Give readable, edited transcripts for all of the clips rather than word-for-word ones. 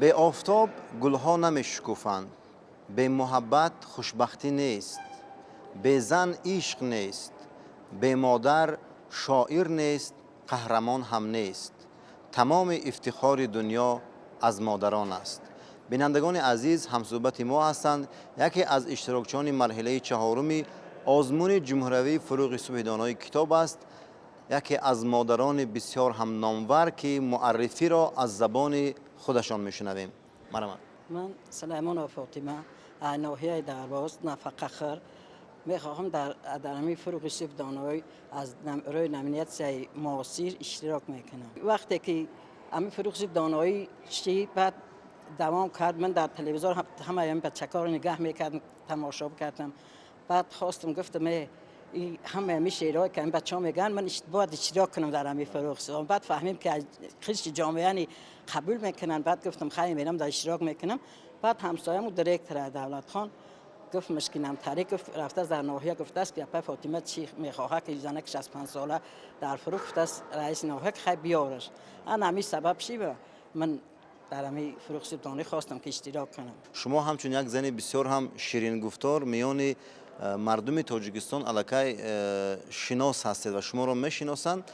به آفتاب گلها نمیشکفند، به محبت خوشبختی نیست، به زن عشق نیست، به مادر شاعر نیست، قهرمان هم نیست. تمام افتخار دنیا از مادران است. بینندگان عزیز، همصحبت ما هستند. یکی از اشتراکچیان مرحله چهارم آزمون جمهوری فروغ صبح دانای کتاب است. یکی از مادران بسیار هم نامور که معرفی را از زبان خودشان میشنویم. مرحبا. من سلیمان و فاطمه ناحیه درواز نفقه خر میخواهم در همی فروغ صبح دانایی از روی نمینیت سی معاصر اشتراک میکنم. وقتی که همی فروغ صبح دانایی چی بعد دوام کرد، من در تلویزیون همه این بچه‌ها رو نگاه میکردم، تماشا کردم. بعد خواستم گفتم همه می شعرهایی که این بچه‌ها میگن من باید اشتراک کنم در همین فروغ صبح. بعد فهمیم که خیلی جامعه یعنی قبول میکنن. بعد گفتم خیلی میرم در اشتراک میکنم. بعد همسایه‌مون دیرکتر دولت خان گفت مشکلم طریق گفت رفته در ناحیه گفته است که اپا فاطمه چی میخواه که زنک 65 ساله در فروغ گفته است رئیس ناحیه خیلی بیارش. انا همین سبب چی من در همین فروغ صبح دانایی خواستم که اشتراک کنم. شما همچون یک زن بسیار هم شیرین گفتار میان مردم تاجیکستان علاقه شناس هستید و شما را میشناسند،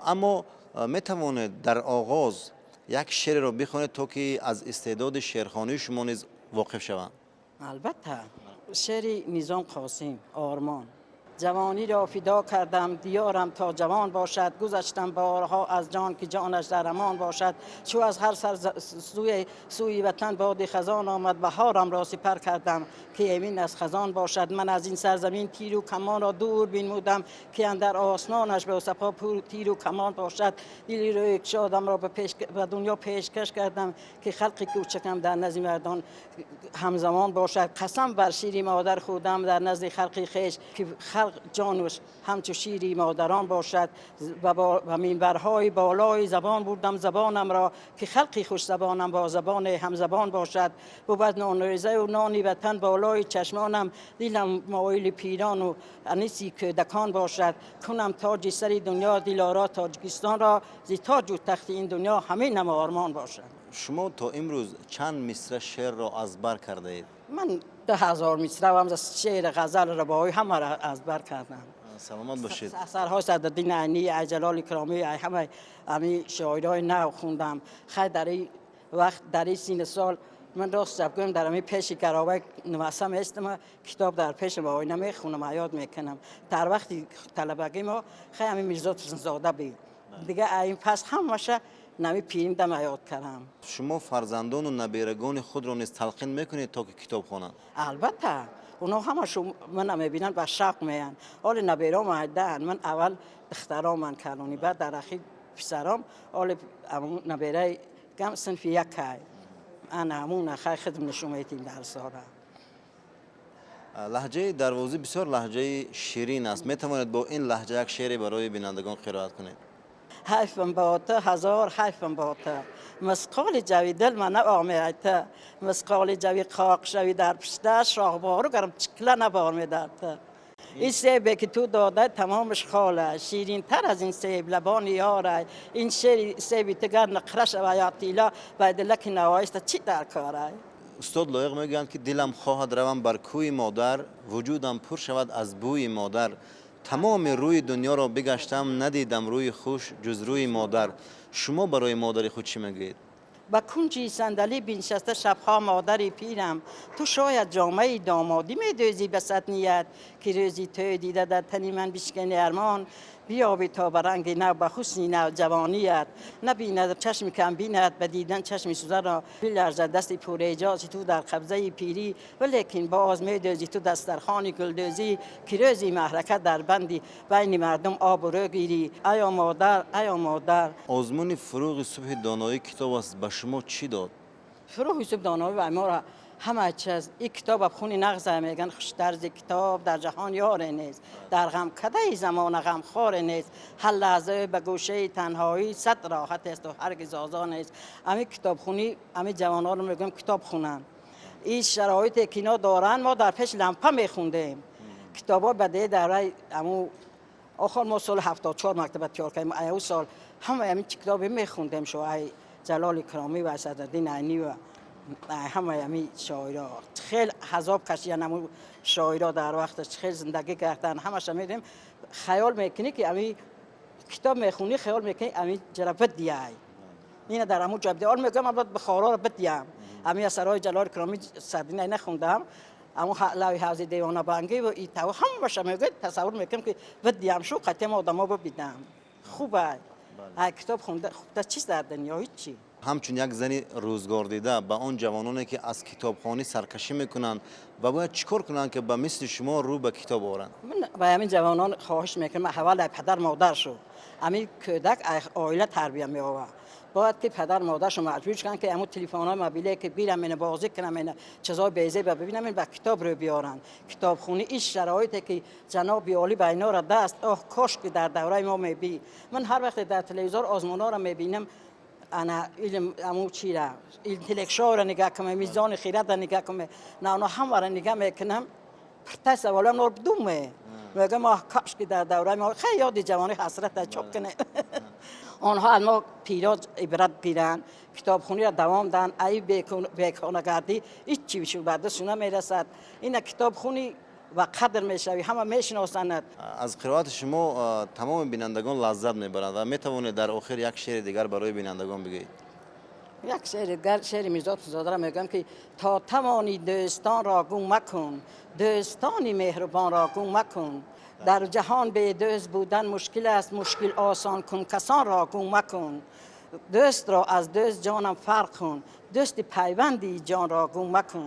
اما میتوانید در آغاز یک شعر را بخوانید تا که از استعداد شعرخوانی شما نیز واقف شوند. البته شعر نظام قاسم آرمان. جوانی را فدا کردم دیارم تا جوان باشد، گذشتم بارها از جان که جانش در امان باشد. چو از هر سر سوی وطن باد خزان آمد، بهارم را سپر کردم که امین از خزان باشد. من از این سرزمین تیر و کمان را دور بینمودم که اندر آسمانش به سپاه پور تیر و کمان باشد. دلی را یک شادم را به دنیا پیشکش کردم که خلق کوچکم در نزد مردان همزمان باشد. قسم بر شیر مادر خودم در نزد خلق خویش که جانوش همچو شیری مادران باشد. و منبرهای بالای زبان بردم زبانم را که خلقی خوش زبانم با زبان همزبان باشد. بود نان ریزه و نانی وطن بالای چشمانم، دلم مایل پیران و انیسی که دکان باشد. کنم تاج سر دنیا دلارا تاجیکستان را، زی تاج و تخت این دنیا همین هم آرمان باشد. شما تا امروز چند مصرع شعر را از بر کرده اید؟ من 10,000 مصرع و هم شعر غزل رباعی همه را از بر کردم. سلامت باشید. اثرهای صدرالدین عینی، جلال کرامی، همه همین شاعرای نو خوندم. خیلی در این وقت در این سین سال من راست گفتم در همین پیش کراوه نویسم هستم، کتاب در پیش ما آینه میخونم یاد میکنم. در وقتی طلبگی ما خیلی همین میرزا زاده بود دیگه، این پس همشه نمی پیریم دم یاد کردم. شما فرزندان و نبیرگان خود را نیز تلقین میکنید تا که کتاب خوانند؟ البته اونا همشون من میبینن با شوق میان. حال نبیرام عدن من اول دخترام من کلانی، بعد در اخیر پسرام. حال نبیره کم صنف یک های انا همون خیلی خدم نشون میتیم در ساله. لهجه دروازی بسیار لهجه شیرین است. میتوانید با این لهجه یک شعری برای بینندگان قرائت کنید؟ حیفم باته هزار حیفم باته، مسقال جوی دل من آمیته، مسقال جوی خاک شوی در پشتش راهوارو گرم چکله نبار میدارته. این سیبه که تو داده تمامش خاله، شیرین تر از این سیب لبان یاره. این سیبی تگر نقرش و یا تیلا و دلک نوایست چی در کاره. استاد لایق میگویند که دلم خواهد روم بر کوی مادر، وجودم پر شود از بوی مادر. تمام روی دنیا را بگشتم ندیدم روی خوش جز روی مادر. شما برای مادر خود چی میگویید؟ با کنجی صندلی بنشسته شبها مادری پیرم، تو شاید جامعه دامادی میدوزی به صد نیت که روزی تو دیده در تنی من بشکنی ارمان. بیابی تا برنگ نو به حسنی نو جوانیت، نبیند چشم کم بیند به دیدن چشم سوزن را. بلرزد دست پر اجازی تو در قبضه پیری، ولیکن باز میدوزی تو دسترخوان گلدوزی که روزی محرکت در بندی بین مردم آب و رو گیری. ایا مادر ایا مادر. آزمون فروغ صبح دانایی کتاب است، به شما چی داد؟ فروغ صبح دانایی و ما را همه چیز این کتاب بخونی نغزه میگن خوشتر از کتاب در جهان یار نیست، در غم کده زمان غم خور نیست. هر لحظه به گوشه تنهایی صد راحت است و هرگز آزار نیست. همین کتاب خونی همین جوان ها رو میگم کتاب خونن. این شرایطی که اینا دارن ما در پیش لمپه میخوندیم. کتاب ها بده در همون آخر ما سال 74 مکتب تیار کردیم. اون سال همه همین کتاب میخوندیم. شو جلال کرامی و اسدالدین عینی و همه همی شاعرها خیلی حذاب کشیدن. همون شاعرها در وقتش خیلی زندگی کردن. همش میدیم خیال میکنی که همی کتاب میخونی، خیال میکنی همی جربت دیای این در همون جا بدیال میگم البته بخارا رو بدیم. همی اثرهای جلال کرامی سردین نخوندم، اما لوی حوض دیوانه بانگی و ای تو هم باشه میگه تصور میکنم که بدیم شو قطعه آدما ببینم خوبه. کتاب خونده خوبه چیز در دنیا هیچی. همچون یک زنی روزگار دیده به آن جوانانی که از کتابخوانی سرکشی میکنن و باید چیکار کنن که به مثل شما رو به کتاب آورن؟ من به همین جوانان خواهش میکنم حواله پدر مادر شو همین کودک عائله تربیت میآورد. باید که پدر مادرشو مجبور کنن که همون تلفن‌های موبیلی که بیرم من بازی کنم من چیزای بیزه ببینم من با کتاب رو بیارن. کتابخونی این شرایطی که جناب عالی به اینا را دست کاش که در دوره ما میبی. من هر وقت در تلویزیون آزمونا رو میبینم انا علم امو چی را اینتלקچوال را نگاه کنم، میزان خیرات را نگاه کنم، نه هم را نگاه میکنم پرتاس اولا نور بدومه میگم کاش که در دوره ما خیلی یاد جوانی حسرت چوب کنه. آنها از ما پیرا عبرت گیرن، کتابخونی را دوام دهن، ای بیخانگردی هیچ چی بهشون بعدشون نمیرسد. این کتابخونی و قدر میشوی همه میشناسند. از قرائت شما تمام بینندگان لذت میبرند و میتوانید در آخر یک شعر دیگر برای بینندگان بگید؟ یک شعر دیگر شعر میرزا زاده را میگم که تا توانی دوستان را گم مکن، دوستانی مهربان را گم مکن. در جهان به دوست بودن مشکل است، مشکل آسان کن کسان را گم مکن. دوست را از دوست جانم فرق کن، دوست پیوندی جان را گم مکن.